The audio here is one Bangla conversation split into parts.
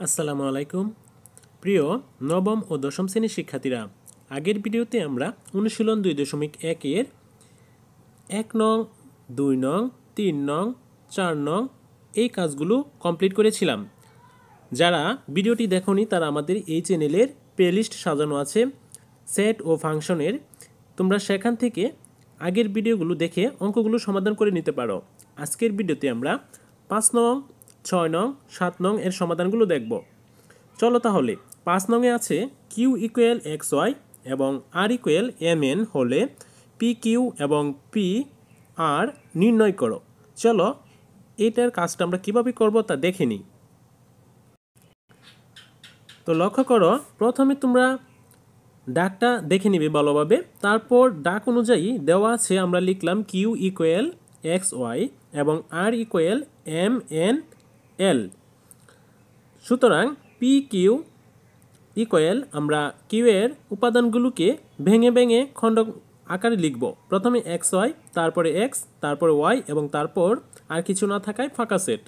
আসসালামু আলাইকুম প্রিয় নবম ও দশম শ্রেণীর শিক্ষার্থীরা, আগের ভিডিওতে আমরা অনুশীলন 2.1 এর 1 নং, 2 নং, 3 নং, 4 নং এই কাজগুলো কমপ্লিট করেছিলাম। যারা ভিডিওটি দেখোনি তারা আমাদের এই চ্যানেলের প্লেলিস্ট সাজানো আছে সেট ও ফাংশনের, তোমরা সেখান থেকে আগের ভিডিওগুলো দেখে অঙ্কগুলো সমাধান করে নিতে পারো। আজকের ভিডিওতে আমরা 5 নং, 6 নং, 7 নং এর সমাধানগুলো দেখব। চলো তাহলে 5 নংয়ে আছে কিউ ইকুয়াল এক্স ওয়াই এবং আর ইকুয়াল এম এন হলে পি কিউ এবং পি আর নির্ণয় করো। চলো এটার কাজটা আমরা কীভাবে করব তা দেখে নিই। তো লক্ষ্য করো, প্রথমে তোমরা ডাকটা দেখে নিবে ভালোভাবে, তারপর ডাক অনুযায়ী দেওয়া আছে আমরা লিখলাম কিউ ইকুয়াল এক্স ওয়াই এবং R equal m n l. সুতরাং পি কিউ ইকুয়াল আমরা কিউ এর উপাদানগুলোকে ভেঙে ভেঙে খণ্ড আকারে লিখব। প্রথমে এক্স ওয়াই, তারপরে এক্স, তারপরে ওয়াই এবং তারপর আর কিছু না থাকায় ফাঁকা সেট।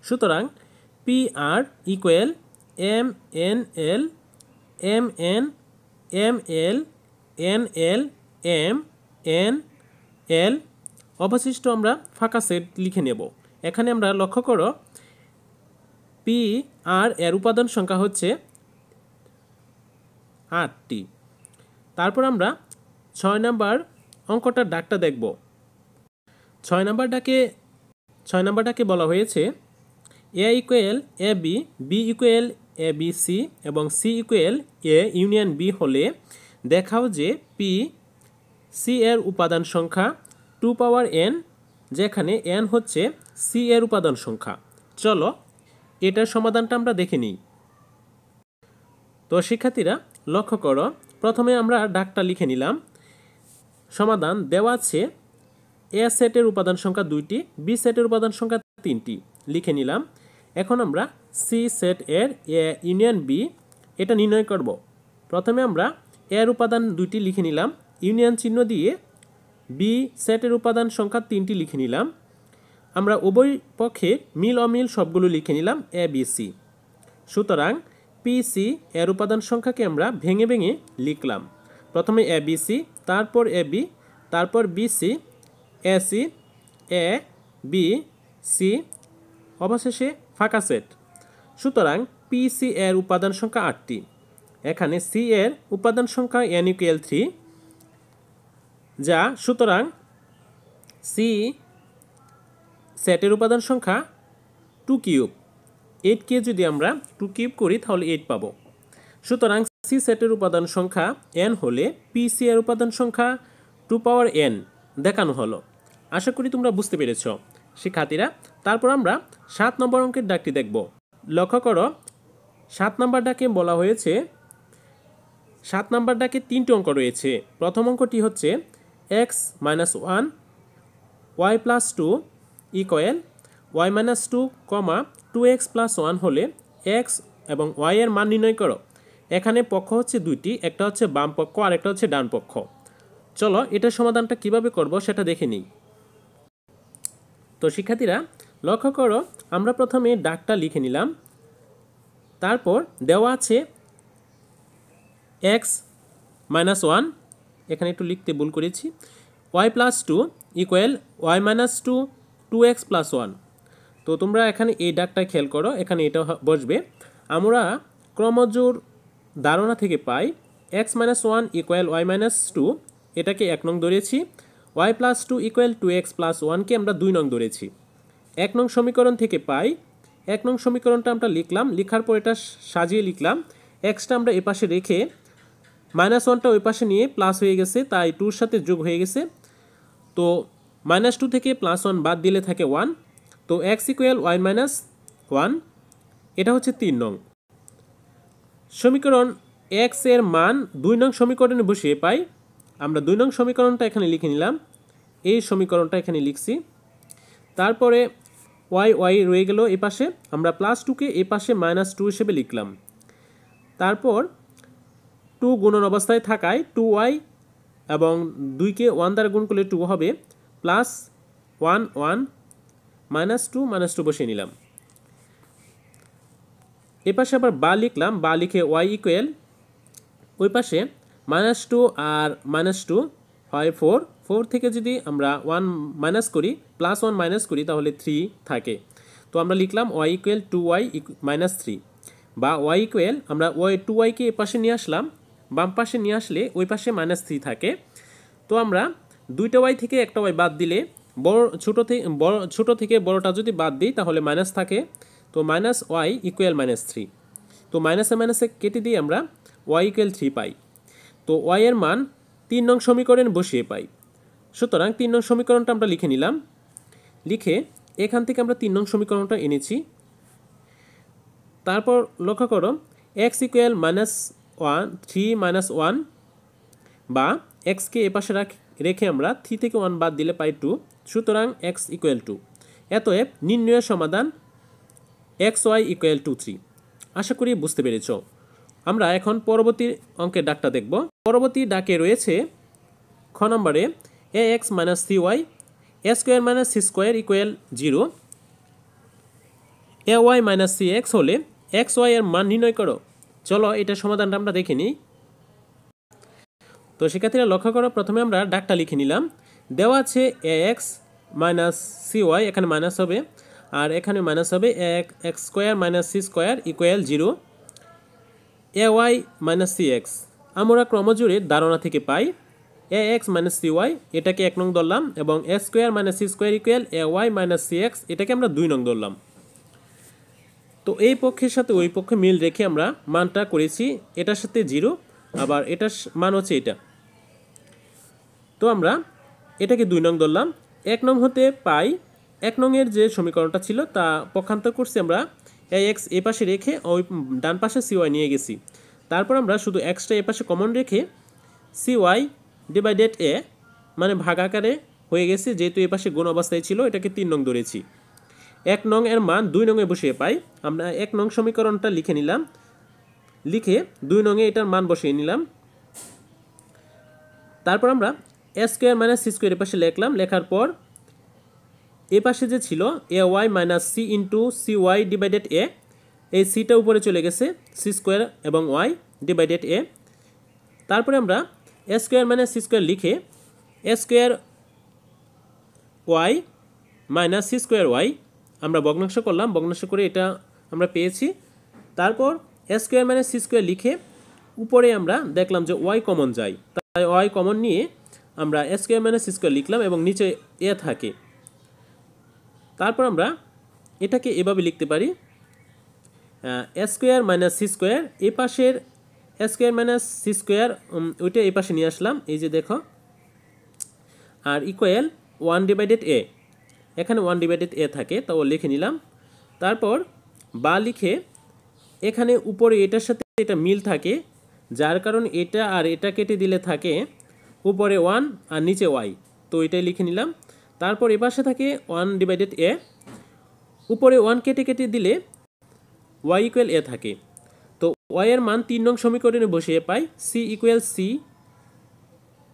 সুতরাং P R equal m n l, m n, m l, n l, m n l, অবশিষ্ট আমরা ফাঁকা সেট লিখে নেব। এখানে আমরা লক্ষ্য করো পি আর এর উপাদান সংখ্যা হচ্ছে 8টি। তারপর আমরা 6 নাম্বার অঙ্কটার ডাকটা দেখব। 6 নাম্বারটাকে বলা হয়েছে A equal A B, B equal A B C এবং C equal A union B হলে দেখাও যে পি সি এর উপাদান সংখ্যা 2 পাওয়ার n, যেখানে n হচ্ছে সি এর উপাদান সংখ্যা। চলো এটার সমাধানটা আমরা দেখে নিই। তো শিক্ষার্থীরা লক্ষ্য করো, প্রথমে আমরা ডাকটা লিখে নিলাম। সমাধান দেওয়া আছে এ সেটের উপাদান সংখ্যা 2টি, বি সেটের উপাদান সংখ্যা 3টি লিখে নিলাম। এখন আমরা সি সেট এর এ ইউনিয়ন বি এটা নির্ণয় করব। প্রথমে আমরা এর উপাদান 2টি লিখে নিলাম, ইউনিয়ন চিহ্ন দিয়ে বি সেটের উপাদান সংখ্যা 3টি লিখে নিলাম। আমরা উভয় পক্ষে মিল অমিল সবগুলো লিখে নিলাম এ বি সি। সুতরাং পি সি এর উপাদান সংখ্যাকে আমরা ভেঙে ভেঙে লিখলাম। প্রথমে এ বি সি, তারপর এ বি, তারপর B C, A C, A B C, অবশেষে ফাঁকা সেট। সুতরাং পি সি এর উপাদান সংখ্যা 8টি। এখানে সি এর উপাদান সংখ্যা n ইকুয়াল 3, যা সুতরাং সি সেটের উপাদান সংখ্যা 2 কিউব। 8কে যদি আমরা 2 কিউব করি তাহলে 8 পাবো। সুতরাং সি সেটের উপাদান সংখ্যা n হলে পি সি এর উপাদান সংখ্যা 2 পাওয়ার n দেখানো হলো। আশা করি তোমরা বুঝতে পেরেছ শিক্ষার্থীরা। তারপর আমরা 7 নম্বর অঙ্কের ডাকটি দেখব। লক্ষ্য করো 7 নম্বর ডাকে বলা হয়েছে 7 নম্বর ডাকে 3টি অঙ্ক রয়েছে। প্রথম অঙ্কটি হচ্ছে x minus 1 y plus 2 equal y minus 2, 2x plus 1 হলে এক্স এবং ওয়াই এর মান নির্ণয় করো। এখানে পক্ষ হচ্ছে 2টি, একটা হচ্ছে বাম পক্ষ আর একটা হচ্ছে ডান পক্ষ। চলো এটার সমাধানটা কিভাবে করব সেটা দেখে নিই। তো শিক্ষার্থীরা লক্ষ্য করো, আমরা প্রথমে ডাকটা লিখে নিলাম। তারপর দেওয়া আছে এক্স মাইনাস 1, এখানে একটু লিখতে ভুল করেছি, y plus 2 equal y minus 2, 2x plus 1। তো তোমরা এখানে এই ডাকটা খেয়াল করো, এখানে এটা বসবে। আমরা ক্রমজোর ধারণা থেকে পাই x minus 1 equal y minus 2, এটাকে 1 নং ধরেছি। Y plus 2 equal 2x plus 1কে আমরা 2 নং ধরেছি। 1 নং সমীকরণ থেকে পাই, 1 নং সমীকরণটা আমরা লিখলাম, লিখার পর এটা সাজিয়ে লিখলাম। এক্সটা আমরা এপাশে রেখে মাইনাস 1টা ওই পাশে নিয়ে প্লাস হয়ে গেছে, তাই 2-র সাথে যোগ হয়ে গেছে। তো মাইনাস 2 থেকে প্লাস 1 বাদ দিলে থাকে 1। তো এক্স ইকুয়াল ওয়াই মাইনাস 1, এটা হচ্ছে 3 নং সমীকরণ। এক্স এর মান 2 নং সমীকরণে বসিয়ে পাই। আমরা 2 নং সমীকরণটা এখানে লিখে নিলাম, এই সমীকরণটা এখানে লিখছি। তারপরে ওয়াই রয়ে গেল এই পাশে, আমরা প্লাস 2কে এই পাশে মাইনাস 2 হিসেবে লিখলাম। তারপর 2 গুণন অবস্থায় থাকায় 2y এবং 2কে 1 দ্বারা গুণ করলে 2 হবে, প্লাস 1 1 মাইনাস 2 বসিয়ে নিলাম। এ পাশে আবার বা লিখলাম, বা লিখে ওয়াই ইকুয়াল ওই পাশে -2 আর -2 হয় 4, 4 থেকে যদি আমরা 1 মাইনাস করি, +1 মাইনাস করি তাহলে 3 থাকে। তো আমরা লিখলাম ওয়াই ইকুয়াল 2y -3, বা ওয়াই ইকুয়াল আমরা ওয়াই 2yকে এ পাশে নিয়ে আসলাম, বাম পাশে নিয়ে আসলে ওই পাশে -3 থাকে। তো আমরা দুইটা ওয়াই থেকে একটা ওয়াই বাদ দিলে ছোট থেকে বড়টা যদি বাদ দিই তাহলে মাইনাস থাকে। তো -y ইকুয়াল -3। তো মাইনাসে কেটে দিয়ে আমরা y ইকুয়াল 3 পাই। তো y এর মান 3 নং সমীকরণে বসিয়ে পাই। সুতরাং 3 নং সমীকরণটা আমরা লিখে নিলাম। লিখে এখান থেকে আমরা 3 নং সমীকরণটা এনেছি। তারপর লক্ষ্য করো x ইকুয়াল -3 -1, বা এক্সকে এপাশে রেখে আমরা 3 থেকে 1 বাদ দিলে পাই 2। সুতরাং x ইকুয়াল 2। অতএব নির্ণয়ের সমাধান xy ইকুয়াল 3। আশা করি বুঝতে পেরেছ। আমরা এখন পরবর্তী অঙ্কের ডাকটা দেখব। পরবর্তী ডাকে রয়েছে খ নম্বরে ax - cy a square - c square equal 0, ay - cx হলে xy এর মান নির্ণয় করো। চলো এটা সমাধানটা আমরা দেখে নিই। তো শিক্ষার্থীরা লক্ষ্য করো, প্রথমে আমরা ডাকটা লিখে নিলাম। দেওয়া আছে ax - cy, এখানে মাইনাস হবে আর এখানে মাইনাস হবে, x square - c square equal 0, ay - cx আমরা ক্রমজোড়ের ধারণা থেকে পাই ax - cy, এটাকে 1 নং ধরলাম, এবং a square - c square equal ay - cx, এটাকে আমরা 2 নং ধরলাম। তো এই পক্ষের সাথে ওই পক্ষে মিল রেখে আমরা মানটা করেছি, এটার সাথে 0, আবার এটার মান হচ্ছে এটা। তো আমরা এটাকে 2 নং ধরলাম। 1 নং হতে পাই 1 নং এর যে সমীকরণটা ছিল তা পক্ষান্তর করছি আমরা, ax এ পাশে রেখে ওই ডান পাশে cy নিয়ে গেছি। তারপর আমরা শুধু xটা এ পাশে কমন রেখে cy ডিভাইডেড a মানে ভাগ আকারে হয়ে গেছে, যেহেতু এ পাশে গুণ অবস্থায় ছিল এটাকে 3 নং ধরেছি। 1 নং এর মান 2 নং এ বসিয়ে পাই। আমরা 1 নং সমীকরণটা লিখে নিলাম, লিখে 2 নং এ এটার মান বসিয়ে নিলাম। তারপর আমরা a স্কোয়ার - c স্কোয়ার এ পাশে লিখলাম, লেখার পর এ পাশে যে ছিল ay - c into cy divided a, এই সিটা উপরে চলে গেছে, c স্কোয়ার এবং y ডিভাইডেড a। তারপরে আমরা a স্কোয়ার - c স্কোয়ার লিখে a square y - c square y আমরা ভগ্নাংশ করলাম, ভগ্নাংশ করে এটা আমরা পেয়েছি। তারপর a স্কোয়ার - c স্কোয়ার লিখে উপরে আমরা দেখলাম যে y কমন যায়, তাই y কমন নিয়ে আমরা a স্কোয়ার - c স্কোয়ার লিখলাম এবং নিচে a থাকে। তারপর আমরা এটাকে এভাবে লিখতে পারি, a স্কোয়ার - c স্কোয়ার, এ পাশের a স্কোয়ার - c স্কোয়ার ওইটা এই পাশে নিয়ে আসলাম, এই যে দেখো, আর ইকুয়াল 1 ডিভাইডেড a, এখানে 1 ডিভাইডেড a থাকে, তাও লিখে নিলাম। তারপর বা লিখে এখানে উপরে এটার সাথে এটা মিল থাকে, যার কারণ এটা আর এটা কেটে দিলে থাকে উপরে 1 আর নিচে y, তো এটাই লিখে নিলাম। তারপর এ পাশে থাকে 1 ডিভাইডেড a, উপরে 1 কেটে কেটে দিলে y ইকুয়াল a থাকে। তো y এর মান 3 নং সমীকরণে বসিয়ে পাই c equal c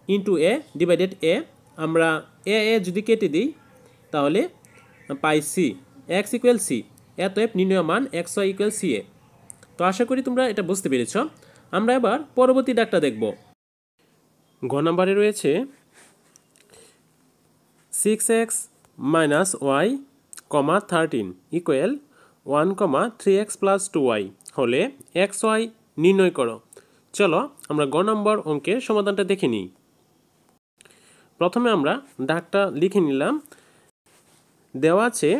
into a divided a। আমরা a যদি কেটে দিই তাহলে পাই c, x ইকুয়াল c। অতএব নির্ণয় মান xy ইকুয়াল ca। তো আশা করি তোমরা এটা বুঝতে পেরেছ। আমরা এবার পরবর্তী ডাকটা দেখব। ঘ নম্বরে রয়েছে 6x - y, 13 equal 1, 3x + 2y হলে xy নির্ণয় করো। চলো আমরা গ নম্বর অঙ্কের সমাধানটা দেখে নিই। প্রথমে আমরা ডাকটা লিখে নিলাম। দেওয়া আছে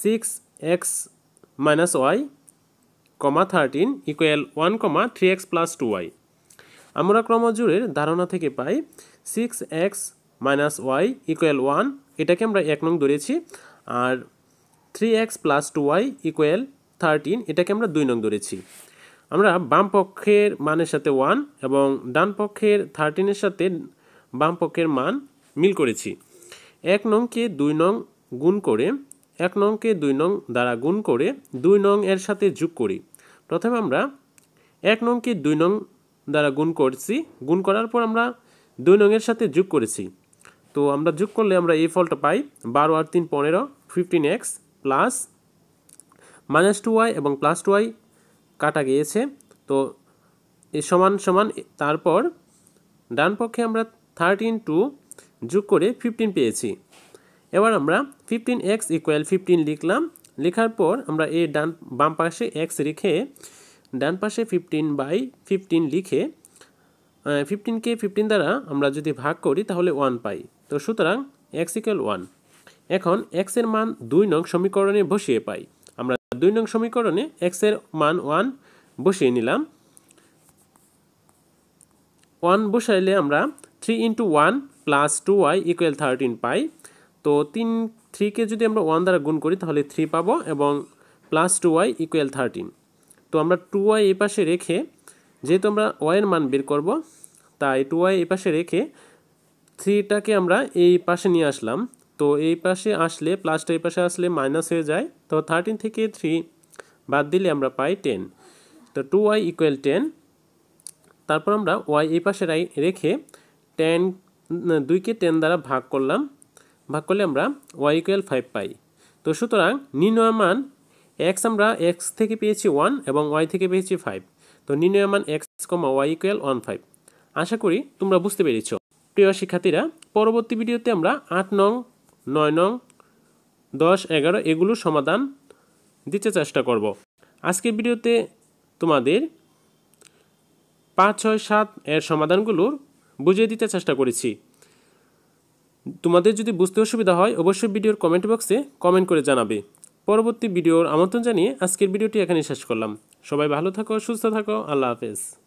6x - y, 13 equal 1, 3x + 2y। আমরা ক্রমজোড়ের ধারণা থেকে পাই 6x - y ইকুয়াল 1, এটাকে আমরা 1 নং ধরেছি, আর 3x + 2y ইকুয়াল 13, এটাকে আমরা 2 নং ধরেছি। আমরা বাম পক্ষের মানের সাথে 1 এবং ডান পক্ষের 13-এর সাথে বাম পক্ষের মান মিল করেছি। 1 নংকে 2 নং গুণ করে 1 নংকে 2 নং দ্বারা গুণ করে 2 নং এর সাথে যোগ করি। প্রথমে আমরা 1 নংকে 2 নং দ্বারা গুণ করছি, গুণ করার পর আমরা 2 নং এর সাথে যোগ করেছি। তো আমরা যোগ করলে আমরা এই ফলটা পাই 12 আর 3 15, 15x প্লাস -2y এবং +2y কাটা গিয়েছে। তো এই সমান সমান, তারপর ডান পক্ষে আমরা 13 যোগ করে 15 পেয়েছি। এবার আমরা 15x = 15 লিখলাম। লেখার পর আমরা এই বাম পাশে x রেখে ডান পাশে 15/15 লিখে 15কে 15 দ্বারা আমরা যদি ভাগ করি তাহলে 1 পাই। তো সুতরাং x = 1। এখন x এর মান 2 নং সমীকরণে বসিয়ে পাই। আমরা 2 নং সমীকরণে x এর মান 1 বসিয়ে নিলাম। 1 বসাইলে আমরা 3 × 1 + 2y = 13 পাই। তো 3কে যদি আমরা 1 দ্বারা গুণ করি তাহলে 3 পাবো এবং +2y = 13। তো আমরা 2y এই পাশে রেখে, যেহেতু আমরা y এর মান বের করব, তাই 2y এই পাশে রেখে 3টাকে আমরা এই পাশে নিয়ে আসলাম। তো এই পাশে আসলে প্লাসটা এই পাশে আসলে মাইনাস হয়ে যায়। তো 13 থেকে 3 বাদ দিলে আমরা পাই 10। তো 2y = 10। তারপর আমরা y এই পাশে রেখে 2কে 10 দ্বারা ভাগ করলাম। ভাগ করলে আমরা y = 5 পাই। তো সুতরাং নির্ণয় মান x আমরা x থেকে পেয়েছি 1 এবং y থেকে পেয়েছি 5। তো নির্ণয় মান x, y = 1, 5। আশা করি তোমরা বুঝতে পেরেছ। প্রিয় শিক্ষার্থীরা, পরবর্তী ভিডিওতে আমরা 8 নং, 9 নং, 10, 11 এগুলোর সমাধান দিতে চেষ্টা করব। আজকের ভিডিওতে তোমাদের 5, 6, 7 এর সমাধানগুলোর বুঝিয়ে দিতে চেষ্টা করেছি। তোমাদের যদি বুঝতে অসুবিধা হয় অবশ্যই ভিডিওর কমেন্ট বক্সে কমেন্ট করে জানাবে। পরবর্তী ভিডিওর আমন্ত্রণ জানিয়ে আজকের ভিডিওটি এখানে শেষ করলাম। সবাই ভালো থাকো, সুস্থ থাকো। আল্লাহ হাফেজ।